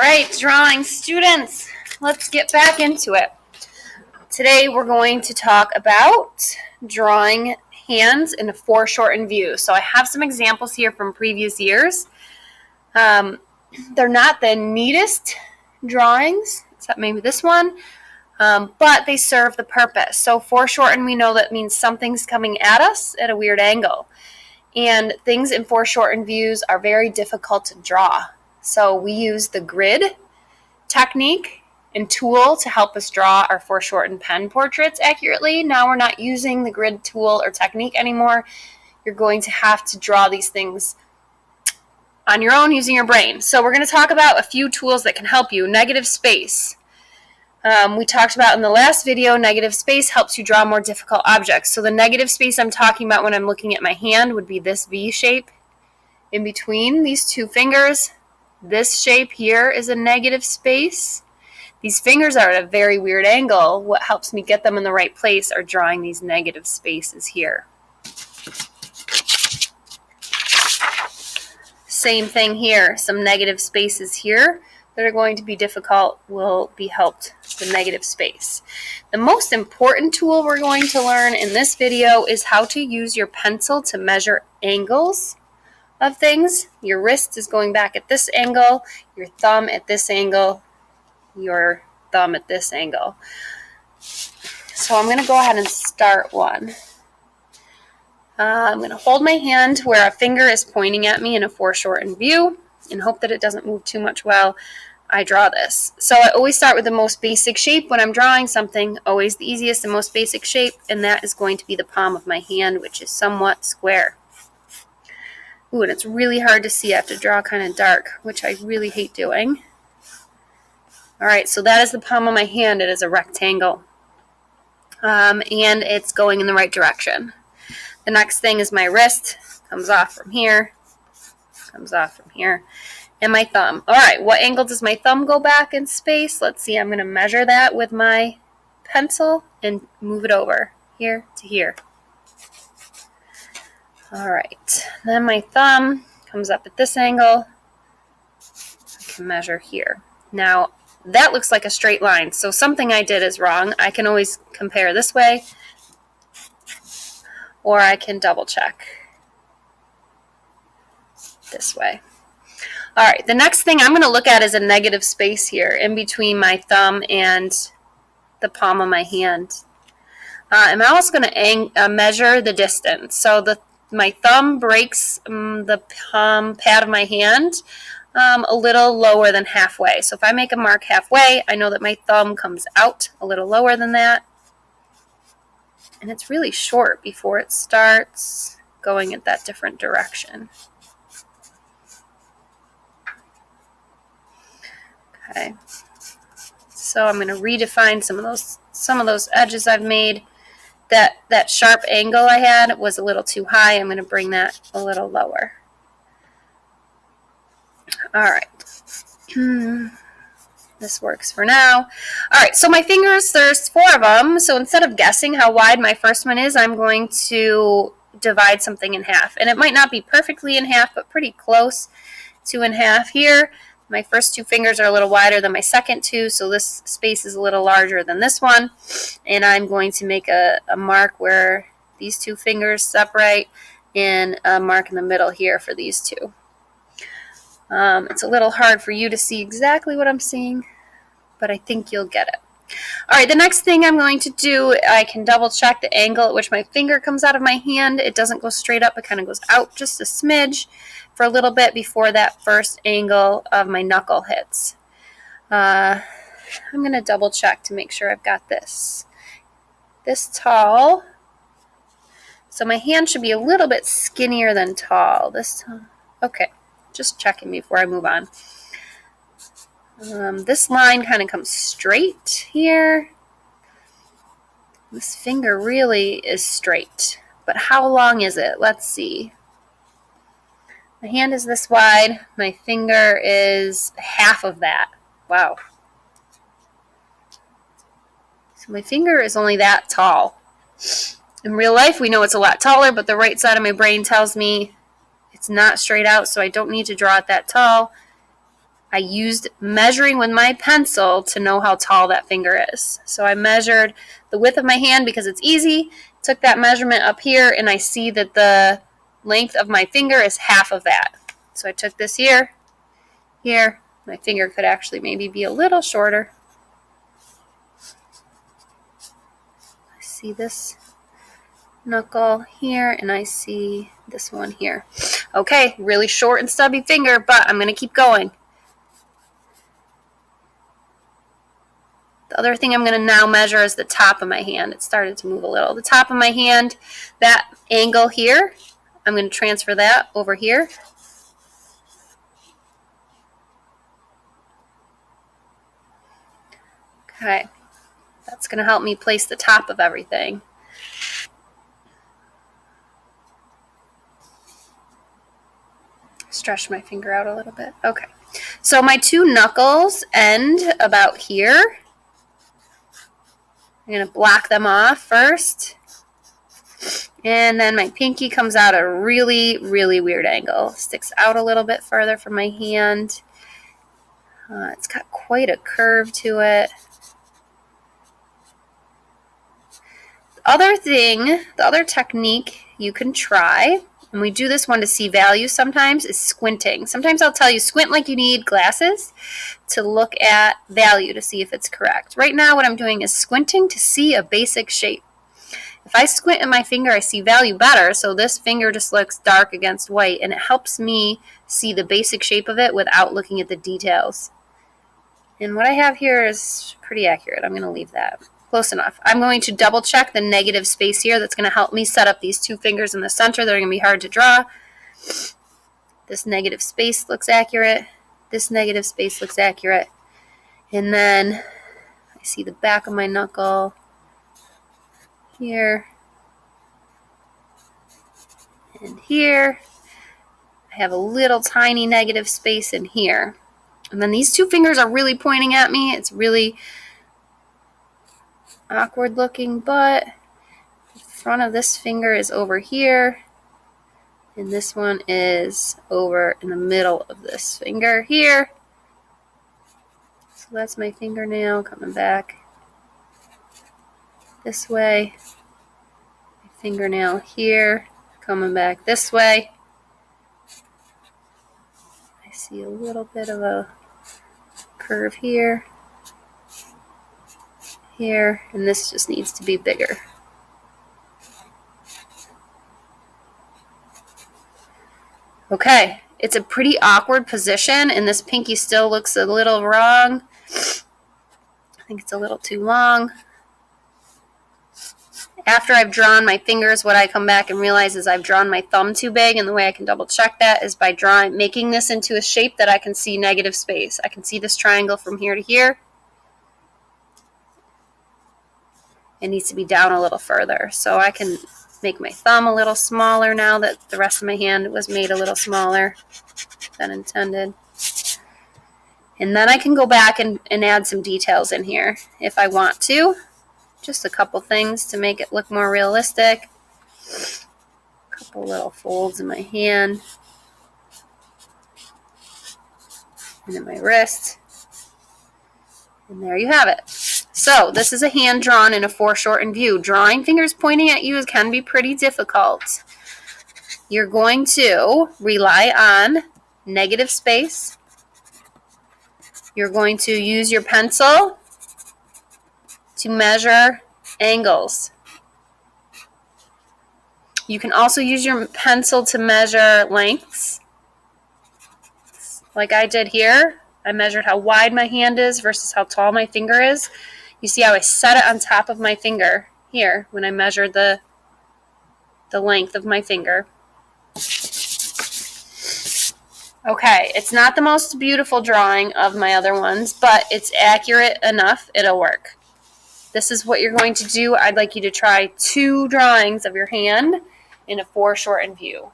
right, drawing students, let's get back into it. Today we're going to talk about drawing hands in a foreshortened view. So I have some examples here from previous years. They're not the neatest drawings, except maybe this one, but they serve the purpose. So foreshortened, we know that means something's coming at us at a weird angle. And things in foreshortened views are very difficult to draw. So we use the grid technique and tool to help us draw our foreshortened pen portraits accurately. Now we're not using the grid tool or technique anymore. You're going to have to draw these things on your own using your brain. So we're going to talk about a few tools that can help you. Negative space. We talked about in the last video, negative space helps you draw more difficult objects. So the negative space I'm talking about when I'm looking at my hand would be this V shape in between these two fingers. This shape here is a negative space. These fingers are at a very weird angle. What helps me get them in the right place are drawing these negative spaces here. Same thing here. Some negative spaces here that are going to be difficult will be helped with the negative space. The most important tool we're going to learn in this video is how to use your pencil to measure angles of things. Your wrist is going back at this angle, your thumb at this angle, your thumb at this angle. So I'm going to go ahead and start one. I'm going to hold my hand where a finger is pointing at me in a foreshortened view and hope that it doesn't move too much while I draw this. So I always start with the most basic shape when I'm drawing something, always the easiest and most basic shape, and that is going to be the palm of my hand, which is somewhat square. Ooh, and it's really hard to see. I have to draw kind of dark, which I really hate doing. All right, so that is the palm of my hand. It is a rectangle, and it's going in the right direction. The next thing is my wrist. Comes off from here, comes off from here, and my thumb. All right, what angle does my thumb go back in space? Let's see. I'm going to measure that with my pencil and move it over here to here. All right, then my thumb comes up at this angle. I can measure here. Now, that looks like a straight line, so something I did is wrong. I can always compare this way, or I can double check this way. All right, the next thing I'm going to look at is a negative space here in between my thumb and the palm of my hand. I'm also going to measure the distance. So my thumb breaks the palm pad of my hand a little lower than halfway. So if I make a mark halfway, I know that my thumb comes out a little lower than that. And it's really short before it starts going in that different direction. Okay. So I'm going to redefine some of those edges I've made. That sharp angle I had was a little too high. I'm going to bring that a little lower. All right. This works for now. All right, so my fingers, there's 4 of them. So instead of guessing how wide my first one is, I'm going to divide something in half. And it might not be perfectly in half, but pretty close to in half here. My first 2 fingers are a little wider than my second 2, so this space is a little larger than this one. And I'm going to make a mark where these 2 fingers separate and a mark in the middle here for these 2. It's a little hard for you to see exactly what I'm seeing, but I think you'll get it. All right, the next thing I'm going to do, I can double check the angle at which my finger comes out of my hand. It doesn't go straight up, it kind of goes out just a smidge for a little bit before that first angle of my knuckle hits. I'm going to double check to make sure I've got this tall. So my hand should be a little bit skinnier than tall. Okay, just checking before I move on. This line kind of comes straight here. This finger really is straight, but how long is it? Let's see. My hand is this wide. My finger is half of that. Wow. So my finger is only that tall. In real life, we know it's a lot taller, but the right side of my brain tells me it's not straight out, so I don't need to draw it that tall. I used measuring with my pencil to know how tall that finger is. So I measured the width of my hand because it's easy, took that measurement up here, and I see that the length of my finger is half of that. So I took this here, my finger could actually maybe be a little shorter. I see this knuckle here, and I see this one here. Okay, really short and stubby finger, but I'm going to keep going. The other thing I'm going to now measure is the top of my hand. It started to move a little. The top of my hand, that angle here, I'm going to transfer that over here. Okay, that's going to help me place the top of everything. Stretch my finger out a little bit. Okay, so my two knuckles end about here. I'm going to block them off first. And then my pinky comes out a really, really weird angle. Sticks out a little bit further from my hand. It's got quite a curve to it. The other technique you can try, and we do this one to see value sometimes, is squinting. Sometimes I'll tell you squint like you need glasses to look at value to see if it's correct. Right now what I'm doing is squinting to see a basic shape. If I squint in my finger, I see value better, so this finger just looks dark against white, and it helps me see the basic shape of it without looking at the details. And what I have here is pretty accurate. I'm going to leave that. Close enough. I'm going to double check the negative space here. That's going to help me set up these two fingers in the center. They're going to be hard to draw. This negative space looks accurate. This negative space looks accurate. And then I see the back of my knuckle here and here. I have a little tiny negative space in here. And then these two fingers are really pointing at me. It's really awkward looking, but the front of this finger is over here, and this one is over in the middle of this finger here. So that's my fingernail coming back this way. My fingernail here coming back this way. I see a little bit of a curve here. Here, and this just needs to be bigger. Okay, it's a pretty awkward position, and this pinky still looks a little wrong. I think it's a little too long. After I've drawn my fingers, what I come back and realize is I've drawn my thumb too big, and the way I can double check that is by making this into a shape that I can see negative space. I can see this triangle from here to here. It needs to be down a little further. So I can make my thumb a little smaller now that the rest of my hand was made a little smaller than intended. And then I can go back and add some details in here if I want to. Just a couple things to make it look more realistic. A couple little folds in my hand. And in my wrist. And there you have it. So this is a hand drawn in a foreshortened view. Drawing fingers pointing at you can be pretty difficult. You're going to rely on negative space. You're going to use your pencil to measure angles. You can also use your pencil to measure lengths. Like I did here. I measured how wide my hand is versus how tall my finger is. You see how I set it on top of my finger here when I measured the length of my finger. Okay, it's not the most beautiful drawing of my other ones, but it's accurate enough, it'll work. This is what you're going to do. I'd like you to try 2 drawings of your hand in a foreshortened view.